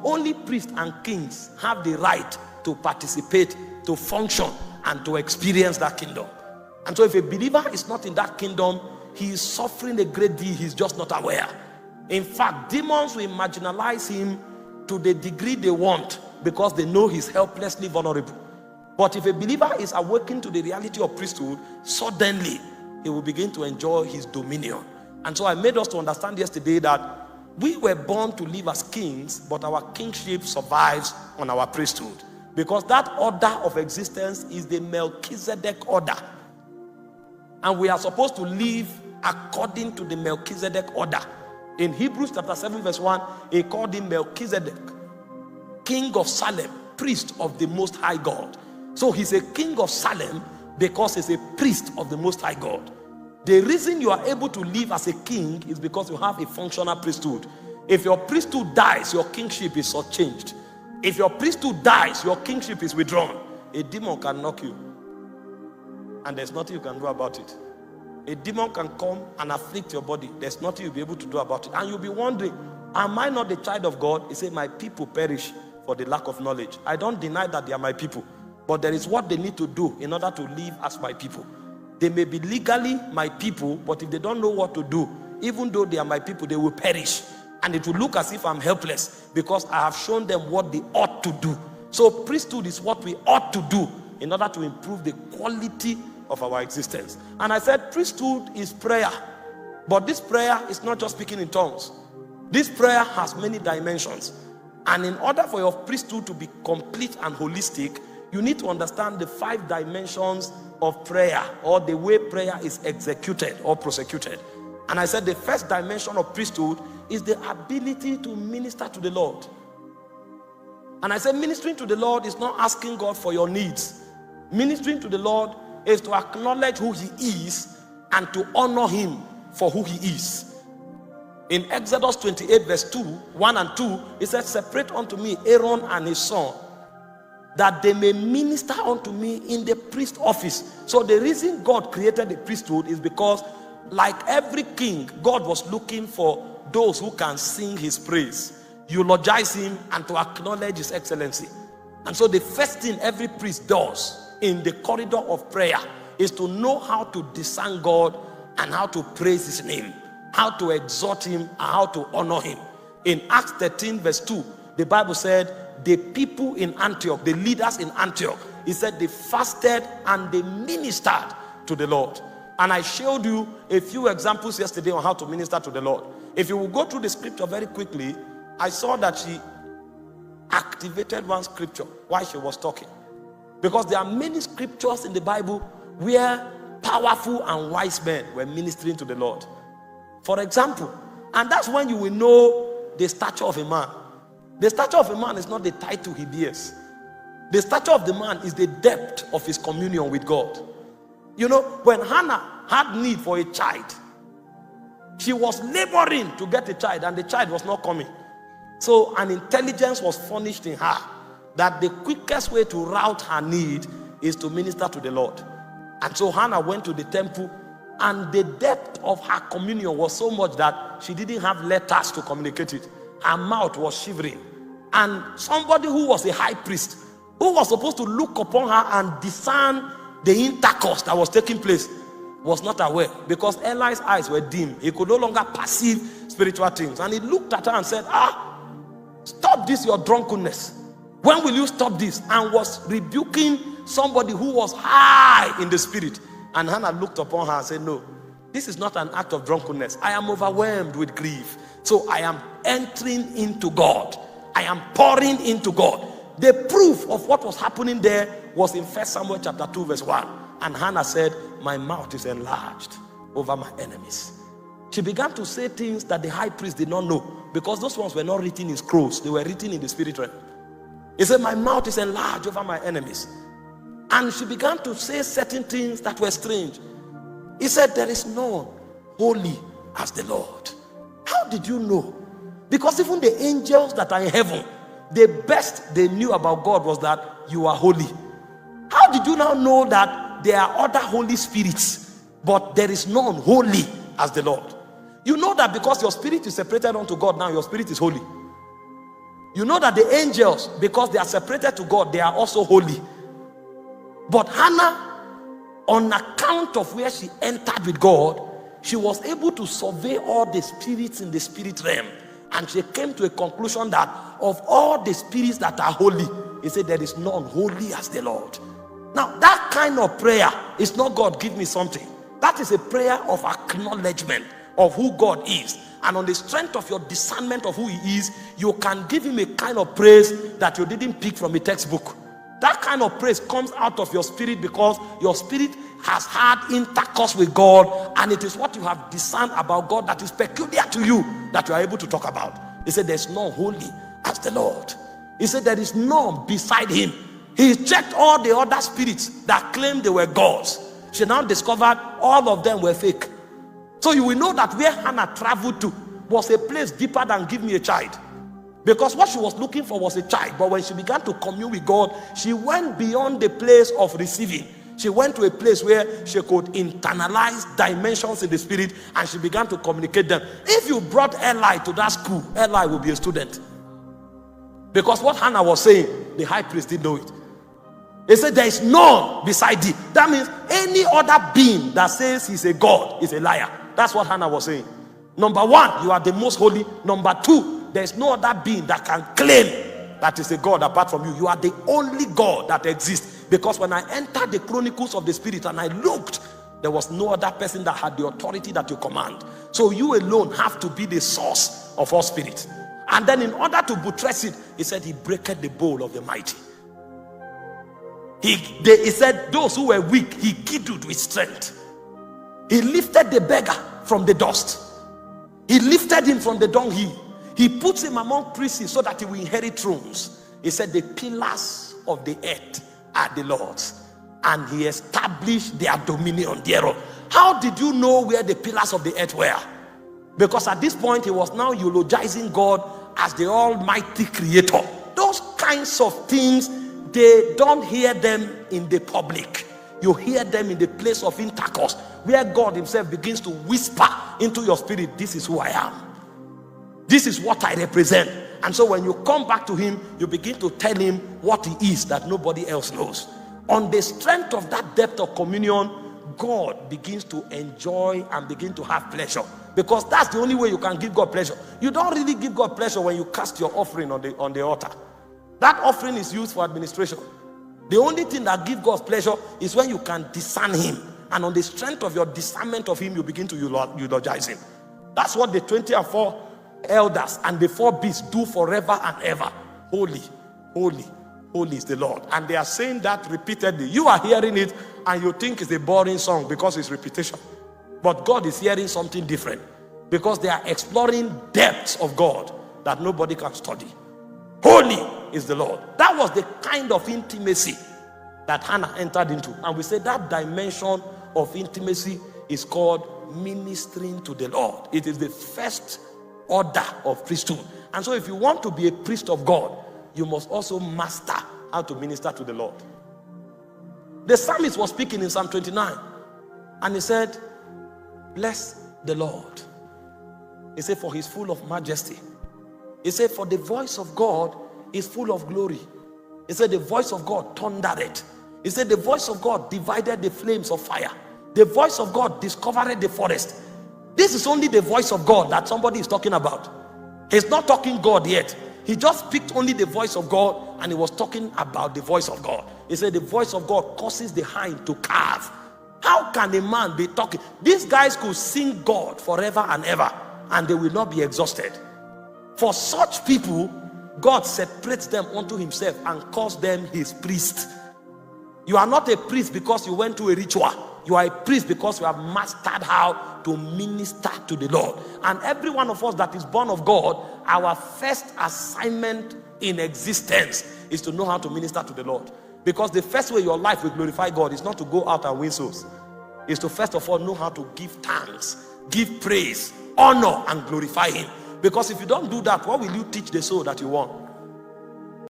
only priests and kings have the right to participate, to function, and to experience that kingdom. And so if a believer is not in that kingdom, he is suffering a great deal. He's just not aware. In fact, demons will marginalize him to the degree they want, because they know he's helplessly vulnerable. But if a believer is awakened to the reality of priesthood, suddenly he will begin to enjoy his dominion. And so I made us to understand yesterday that we were born to live as kings, but our kingship survives on our priesthood, because that order of existence is the Melchizedek order, and we are supposed to live according to the Melchizedek order. In Hebrews chapter 7 verse 1, he called him Melchizedek, king of Salem, priest of the Most High God. So he's a king of Salem because he's a priest of the Most High God. The reason you are able to live as a king is because you have a functional priesthood. If your priesthood dies, your kingship is shortchanged. If your priesthood dies, your kingship is withdrawn. A demon can knock you, and there's nothing you can do about it. A demon can come and afflict your body. There's nothing you'll be able to do about it. And you'll be wondering, am I not the child of God? He said, my people perish for the lack of knowledge. I don't deny that they are my people, but there is what they need to do in order to live as my people. They may be legally my people, but if they don't know what to do, even though they are my people, they will perish. And it will look as if I'm helpless, because I have shown them what they ought to do. So priesthood is what we ought to do in order to improve the quality of our existence. And I said priesthood is prayer, but this prayer is not just speaking in tongues. This prayer has many dimensions, and in order for your priesthood to be complete and holistic, you need to understand the 5 dimensions of prayer, or the way prayer is executed or prosecuted. And I said the first dimension of priesthood is the ability to minister to the Lord. And I said ministering to the Lord is not asking God for your needs. Ministering to the Lord is to acknowledge who he is and to honor him for who he is. In Exodus 28 verse 1 and 2, it says, separate unto me Aaron and his son, that they may minister unto me in the priest office. So the reason God created the priesthood is because, like every king, God was looking for those who can sing his praise, eulogize him, and to acknowledge his excellency. And so the first thing every priest does in the corridor of prayer is to know how to discern God and how to praise his name, how to exhort him, and how to honor him. In Acts 13 verse 2, the Bible said the people in Antioch, the leaders in Antioch, he said they fasted and they ministered to the Lord. And I showed you a few examples yesterday on how to minister to the Lord. If you will go through the scripture very quickly, I saw that she activated one scripture while she was talking. Because there are many scriptures in the Bible where powerful and wise men were ministering to the Lord. For example, and that's when you will know the stature of a man. The stature of a man is not the title he bears. The stature of the man is the depth of his communion with God. You know, when Hannah had need for a child, she was laboring to get a child, and the child was not coming. So an intelligence was furnished in her that the quickest way to route her need is to minister to the Lord. And so Hannah went to the temple, and the depth of her communion was so much that she didn't have letters to communicate it. Her mouth was shivering. And somebody who was a high priest, who was supposed to look upon her and discern the intercourse that was taking place, was not aware, because Eli's eyes were dim. He could no longer perceive spiritual things. And he looked at her and said, stop this, your drunkenness. When will you stop this? And was rebuking somebody who was high in the spirit. And Hannah looked upon her and said, no, this is not an act of drunkenness. I am overwhelmed with grief. So I am entering into God. I am pouring into God. The proof of what was happening there was in 1 Samuel chapter 2 verse 1. And Hannah said, my mouth is enlarged over my enemies. She began to say things that the high priest did not know, because those ones were not written in scrolls. They were written in the spirit realm. He said, my mouth is enlarged over my enemies. And she began to say certain things that were strange. He said, there is none holy as the Lord. How did you know? Because even the angels that are in heaven, the best they knew about God was that you are holy. How did you now know that there are other holy spirits, but there is none holy as the Lord? You know that because your spirit is separated unto God now, your spirit is holy. You know that the angels, because they are separated to God, they are also holy. But Hannah, on account of where she entered with God, she was able to survey all the spirits in the spirit realm. And she came to a conclusion that of all the spirits that are holy, he said there is none holy as the Lord. Now that kind of prayer is not God give me something. That is a prayer of acknowledgement of who God is. And on the strength of your discernment of who he is, you can give him a kind of praise that you didn't pick from a textbook. That kind of praise comes out of your spirit because your spirit has had intercourse with God, and it is what you have discerned about God that is peculiar to you that you are able to talk about. He said there's none holy as the Lord. He said there is none beside him. He checked all the other spirits that claimed they were gods. She now discovered all of them were fake. So you will know that where Hannah traveled to was a place deeper than give me a child. Because what she was looking for was a child. But when she began to commune with God, she went beyond the place of receiving. She went to a place where she could internalize dimensions in the spirit, and she began to communicate them. If you brought Eli to that school, Eli will be a student. Because what Hannah was saying, the high priest didn't know it. He said there is none beside thee. That means any other being that says he's a God is a liar. That's what Hannah was saying. Number one, you are the most holy. Number two, there is no other being that can claim that is a God apart from you. You are the only God that exists. Because when I entered the chronicles of the spirit and I looked, there was no other person that had the authority that you command. So you alone have to be the source of all spirits. And then in order to buttress it, he said he breaketh the bowl of the mighty. He said those who were weak, he girded with strength. He lifted the beggar from the dust. He lifted him from the dunghill. He puts him among princes so that he will inherit thrones. He said the pillars of the earth are the Lord's, and he established their dominion thereof. How did you know where the pillars of the earth were? Because at this point he was now eulogizing God as the almighty creator. Those kinds of things, they don't hear them in the public. You hear them in the place of intercourse, where God himself begins to whisper into your spirit, this is who I am. This is what I represent. And so when you come back to him, you begin to tell him what he is that nobody else knows. On the strength of that depth of communion, God begins to enjoy and begin to have pleasure. Because that's the only way you can give God pleasure. You don't really give God pleasure when you cast your offering on the altar. That offering is used for administration. The only thing that gives God pleasure is when you can discern him. And on the strength of your discernment of him, you begin to eulogize him. That's what the 24 elders and the 4 beasts do forever and ever. Holy, holy, holy is the Lord. And they are saying that repeatedly. You are hearing it and you think it's a boring song because it's repetition. But God is hearing something different, because they are exploring depths of God that nobody can study. Holy is the Lord. That was the kind of intimacy that Hannah entered into. And we say that dimension of intimacy is called ministering to the Lord. It is the first order of priesthood. And so if you want to be a priest of God, you must also master how to minister to the Lord. The psalmist was speaking in Psalm 29, and he said, bless the Lord. He said, for he's full of majesty. He said, for the voice of God is full of glory. He said, the voice of God thundered it. He said, the voice of God divided the flames of fire. The voice of God discovered the forest. This is only the voice of God that somebody is talking about. He's not talking God yet. He just picked only the voice of God, and he was talking about the voice of God. He said the voice of God causes the hind to calve. How can a man be talking? These guys could sing God forever and ever, and they will not be exhausted. For such people, God separates them unto himself and calls them his priest. You are not a priest because you went to a ritual. You are a priest because you have mastered how to minister to the Lord. And every one of us that is born of God, our first assignment in existence is to know how to minister to the Lord. Because the first way your life will glorify God is not to go out and win souls. It's to first of all know how to give thanks, give praise, honor, and glorify him. Because if you don't do that, what will you teach the soul that you want?